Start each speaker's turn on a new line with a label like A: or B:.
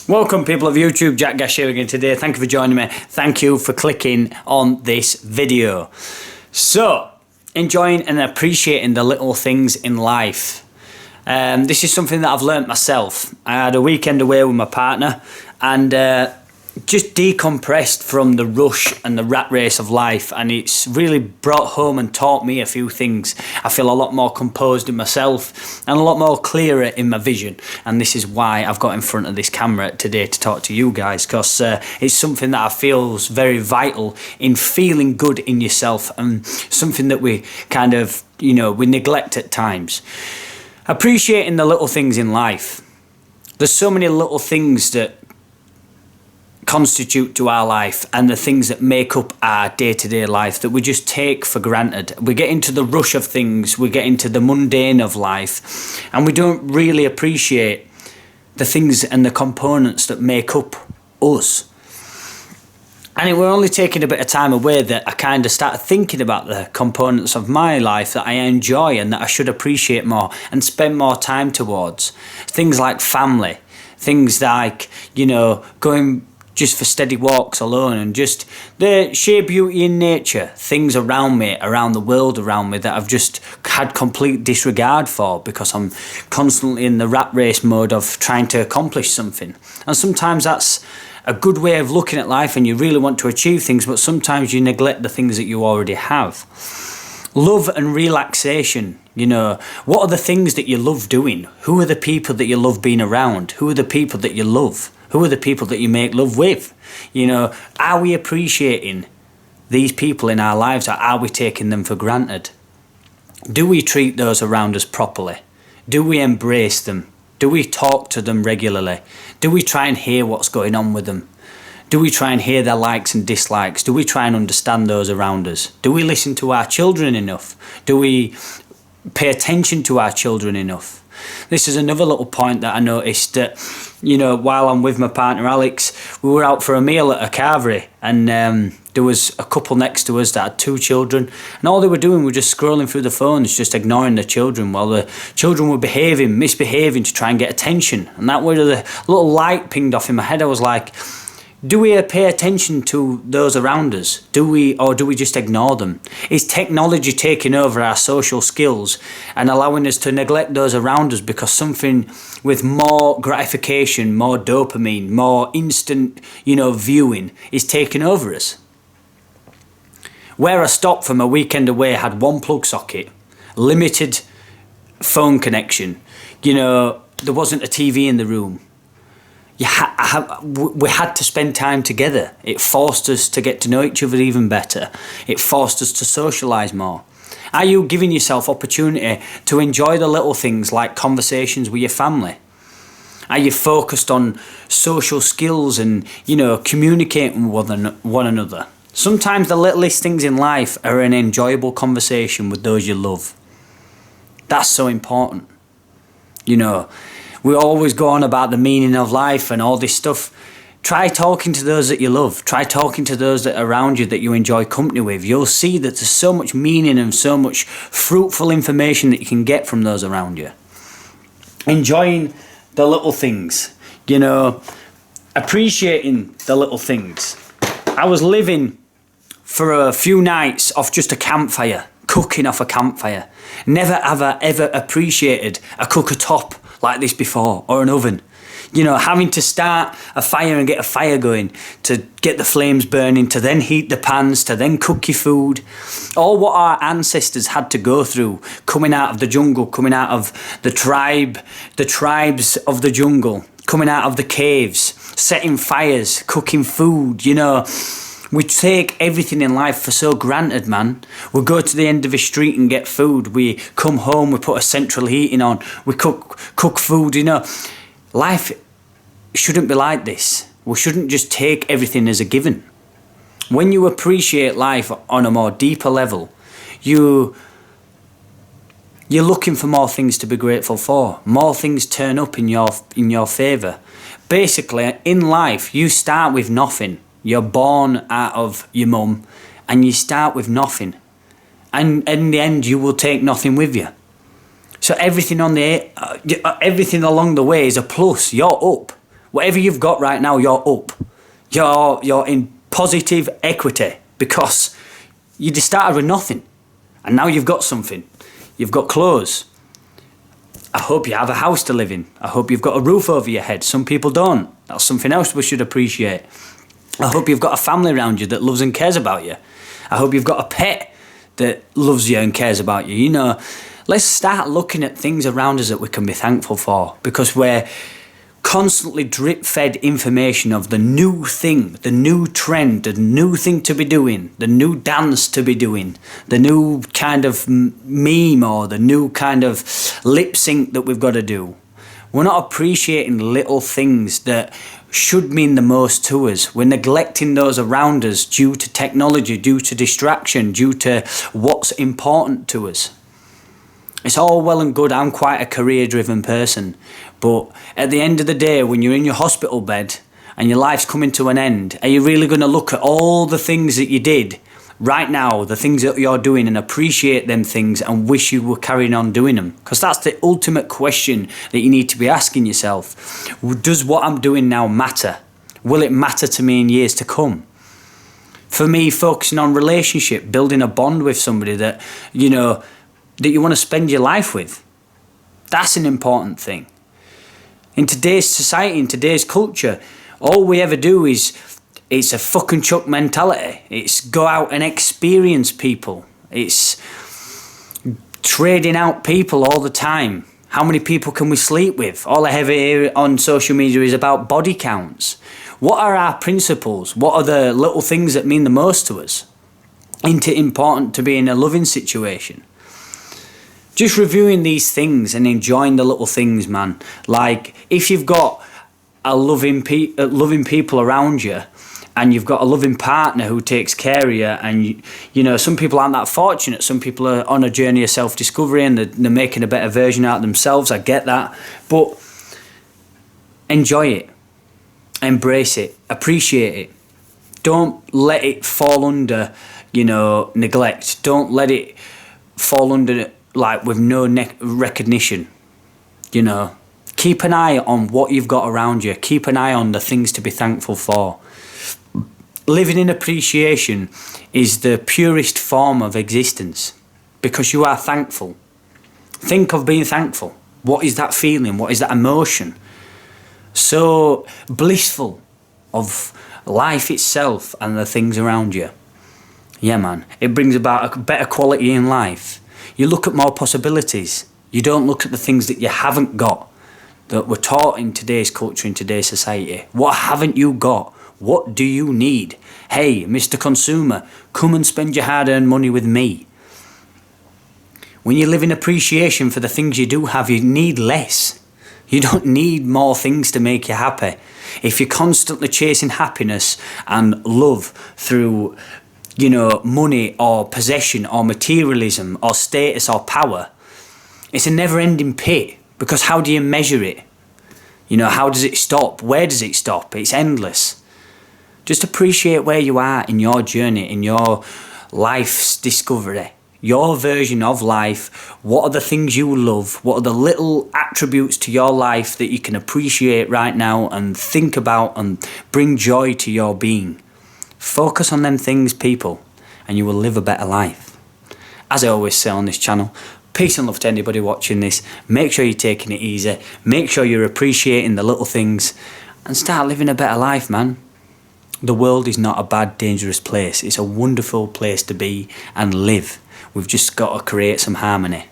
A: Welcome people of YouTube, Jack Gash here again today. Thank you for joining me. Thank you for clicking on this video. So, enjoying and appreciating the little things in life. This is something that I've learnt myself. I had a weekend away with my partner and just decompressed from the rush and the rat race of life, and it's really brought home and taught me a few things. I feel a lot more composed in myself and a lot more clearer in my vision, and this is why I've got in front of this camera today to talk to you guys, because it's something that I feel is very vital in feeling good in yourself, and something that we kind of, we neglect at times. Appreciating the little things in life. There's so many little things that constitute to our life and the things that make up our day-to-day life that we just take for granted. We get into the rush of things, we get into the mundane of life, and we don't really appreciate the things and the components that make up us. And it were only taking a bit of time away that I kind of started thinking about the components of my life that I enjoy and that I should appreciate more and spend more time towards. Things like family, things like, going just for steady walks alone, and just the sheer beauty in nature, things around me, around the world around me that I've just had complete disregard for because I'm constantly in the rat race mode of trying to accomplish something. And sometimes that's a good way of looking at life and you really want to achieve things, but sometimes you neglect the things that you already have. Love and relaxation. What are the things that you love doing? Who are the people that you love being around? Who are the people that you love? Who are the people that you make love with? Are we appreciating these people in our lives, or are we taking them for granted? Do we treat those around us properly? Do we embrace them? Do we talk to them regularly? Do we try and hear what's going on with them? Do we try and hear their likes and dislikes? Do we try and understand those around us? Do we listen to our children enough? Do we pay attention to our children enough? This is another little point that I noticed that, while I'm with my partner Alex, we were out for a meal at a carvery, and there was a couple next to us that had 2 children, and all they were doing was just scrolling through the phones, just ignoring the children, while the children were misbehaving to try and get attention. And that was the little light pinged off in my head. I was like, do we pay attention to those around us? Do we just ignore them? Is technology taking over our social skills and allowing us to neglect those around us because something with more gratification, more dopamine, more instant, viewing is taking over us? Where I stopped from a weekend away had 1 plug socket, limited phone connection. There wasn't a TV in the room. We had to spend time together. It forced us to get to know each other even better. It forced us to socialise more. Are you giving yourself opportunity to enjoy the little things like conversations with your family? Are you focused on social skills and, communicating with one another? Sometimes the littlest things in life are an enjoyable conversation with those you love. That's so important. We always go on about the meaning of life and all this stuff. Try talking to those that you love. Try talking to those that are around you that you enjoy company with. You'll see that there's so much meaning and so much fruitful information that you can get from those around you. Enjoying the little things, appreciating the little things. I was living for a few nights off just a campfire, cooking off a campfire. Never have I ever appreciated a cooker top like this before, or an oven. Having to start a fire and get a fire going, to get the flames burning, to then heat the pans, to then cook your food. All what our ancestors had to go through, coming out of the jungle, coming out of the tribes of the jungle, coming out of the caves, setting fires, cooking food, We take everything in life for so granted, man. We go to the end of a street and get food. We come home, we put a central heating on. We cook food, Life shouldn't be like this. We shouldn't just take everything as a given. When you appreciate life on a more deeper level, you're looking for more things to be grateful for. More things turn up in your favour. Basically, in life, you start with nothing. You're born out of your mum and you start with nothing. And in the end, you will take nothing with you. So everything along the way is a plus. You're up. Whatever you've got right now, you're up. You're in positive equity because you just started with nothing. And now you've got something. You've got clothes. I hope you have a house to live in. I hope you've got a roof over your head. Some people don't. That's something else we should appreciate. I hope you've got a family around you that loves and cares about you. I hope you've got a pet that loves you and cares about you. You know, let's start looking at things around us that we can be thankful for, because we're constantly drip-fed information of the new thing, the new trend, the new thing to be doing, the new dance to be doing, the new kind of meme or the new kind of lip sync that we've got to do. We're not appreciating little things that should mean the most to us. We're neglecting those around us due to technology, due to distraction, due to what's important to us. It's all well and good. I'm quite a career-driven person. But at the end of the day, when you're in your hospital bed and your life's coming to an end, are you really going to look at all the things that you did right now, the things that you're doing, and appreciate them things and wish you were carrying on doing them? Because that's the ultimate question that you need to be asking yourself. Does what I'm doing now matter? Will it matter to me in years to come? For me, focusing on relationship, building a bond with somebody that, you know, that you want to spend your life with. That's an important thing. In today's society, in today's culture, all we ever do is, it's a fucking chuck mentality. It's go out and experience people. It's trading out people all the time. How many people can we sleep with? All I ever hear on social media is about body counts. What are our principles? What are the little things that mean the most to us? Isn't it important to be in a loving situation? Just reviewing these things and enjoying the little things, man. Like, if you've got a loving people around you, and you've got a loving partner who takes care of you, and you know, some people aren't that fortunate. Some people are on a journey of self-discovery and they're making a better version out of themselves. I get that. But enjoy it. Embrace it. Appreciate it. Don't let it fall under, you know, neglect. Don't let it fall under, like, with no recognition. You know, keep an eye on what you've got around you. Keep an eye on the things to be thankful for. Living in appreciation is the purest form of existence, because you are thankful. Think of being thankful. What is that feeling? What is that emotion? So blissful of life itself and the things around you. Yeah, man. It brings about a better quality in life. You look at more possibilities. You don't look at the things that you haven't got, that we're taught in today's culture, in today's society. What haven't you got? What do you need? Hey, Mr. Consumer, come and spend your hard-earned money with me. When you live in appreciation for the things you do have, you need less. You don't need more things to make you happy. If you're constantly chasing happiness and love through, you know, money or possession or materialism or status or power, it's a never-ending pit, because how do you measure it? You know, how does it stop? Where does it stop? It's endless. Just appreciate where you are in your journey, in your life's discovery, your version of life. What are the things you love? What are the little attributes to your life that you can appreciate right now and think about and bring joy to your being? Focus on them things, people, and you will live a better life. As I always say on this channel, peace and love to anybody watching this. Make sure you're taking it easy. Make sure you're appreciating the little things and start living a better life, man. The world is not a bad, dangerous place. It's a wonderful place to be and live. We've just got to create some harmony.